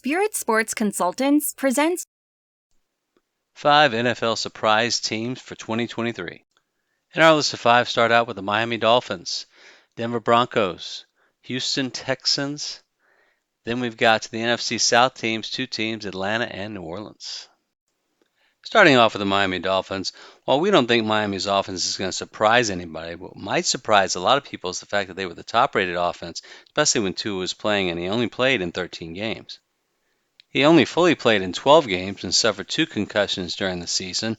Spirit Sports Consultants presents 5 NFL surprise teams for 2023. In our list of 5, start out with the Miami Dolphins, Denver Broncos, Houston Texans. Then we've got the NFC South teams, 2 teams, Atlanta and New Orleans. Starting off with the Miami Dolphins, while we don't think Miami's offense is going to surprise anybody, what might surprise a lot of people is the fact that they were the top-rated offense, especially when Tua was playing and he only played in 13 games. He only fully played in 12 games and suffered 2 concussions during the season,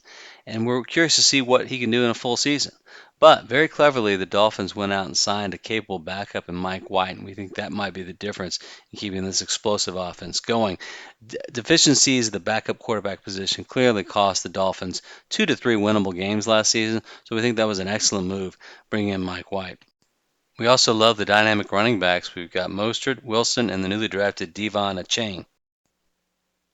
and we're curious to see what he can do in a full season. But very cleverly, the Dolphins went out and signed a capable backup in Mike White, and we think that might be the difference in keeping this explosive offense going. Deficiencies at the backup quarterback position clearly cost the Dolphins 2 to 3 winnable games last season, so we think that was an excellent move, bringing in Mike White. We also love the dynamic running backs. We've got Mostert, Wilson, and the newly drafted Devon Achane.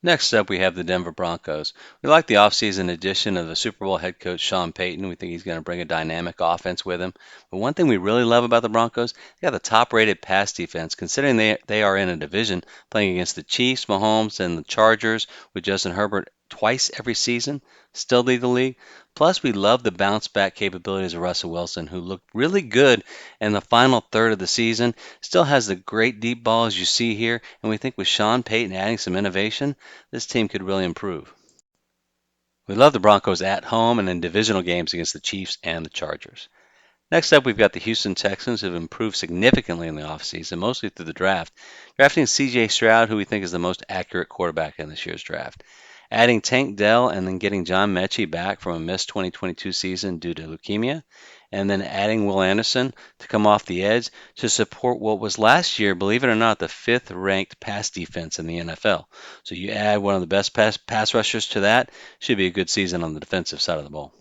Next up, we have the Denver Broncos. We like the offseason addition of the Super Bowl head coach Sean Payton. We think he's going to bring a dynamic offense with him. But one thing we really love about the Broncos, they got the top-rated pass defense, considering they are in a division playing against the Chiefs, Mahomes, and the Chargers with Justin Herbert twice every season, still lead the league. Plus, we love the bounce-back capabilities of Russell Wilson, who looked really good in the final third of the season, still has the great deep ball as you see here, and we think with Sean Payton adding some innovation, this team could really improve. We love the Broncos at home and in divisional games against the Chiefs and the Chargers. Next up, we've got the Houston Texans, who have improved significantly in the offseason, mostly through the draft, drafting C.J. Stroud, who we think is the most accurate quarterback in this year's draft. Adding Tank Dell and then getting John Mechie back from a missed 2022 season due to leukemia, and then adding Will Anderson to come off the edge to support what was last year, believe it or not, the 5th-ranked pass defense in the NFL. So you add one of the best pass rushers to that, should be a good season on the defensive side of the ball.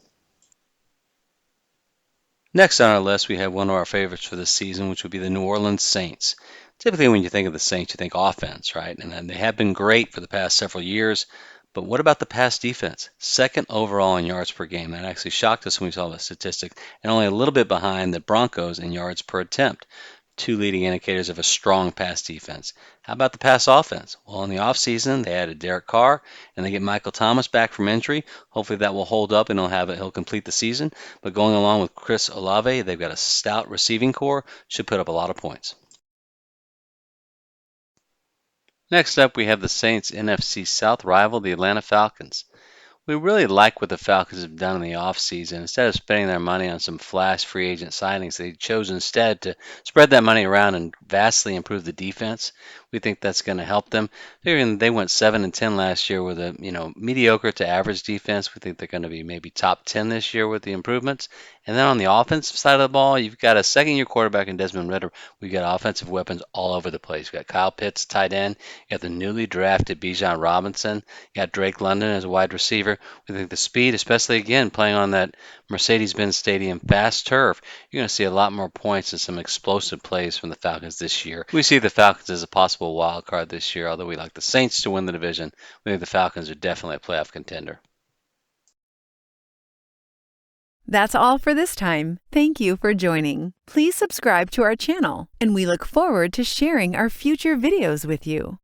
Next on our list, we have one of our favorites for this season, which would be the New Orleans Saints. Typically, when you think of the Saints, you think offense, right? And they have been great for the past several years. But what about the pass defense? 2nd overall in yards per game. That actually shocked us when we saw the statistic, and only a little bit behind the Broncos in yards per attempt. 2 leading indicators of a strong pass defense. How about the pass offense? Well, in the offseason, they added Derek Carr, and they get Michael Thomas back from injury. Hopefully that will hold up and he'll complete the season. But going along with Chris Olave, they've got a stout receiving core, should put up a lot of points. Next up, we have the Saints' NFC South rival, the Atlanta Falcons. We really like what the Falcons have done in the offseason. Instead of spending their money on some flash free agent signings, they chose instead to spread that money around and vastly improve the defense. We think that's going to help them. They went 7-10 last year with a mediocre to average defense. We think they're going to be maybe top 10 this year with the improvements. And then on the offensive side of the ball, you've got a second-year quarterback in Desmond Ridder. We've got offensive weapons all over the place. You've got Kyle Pitts, tight end. You got the newly drafted Bijan Robinson. You got Drake London as a wide receiver. We think the speed, especially again playing on that Mercedes-Benz Stadium fast turf, you're going to see a lot more points and some explosive plays from the Falcons this year. We see the Falcons as a possible wild card this year, although we like the Saints to win the division. We think the Falcons are definitely a playoff contender. That's all for this time. Thank you for joining. Please subscribe to our channel, and we look forward to sharing our future videos with you.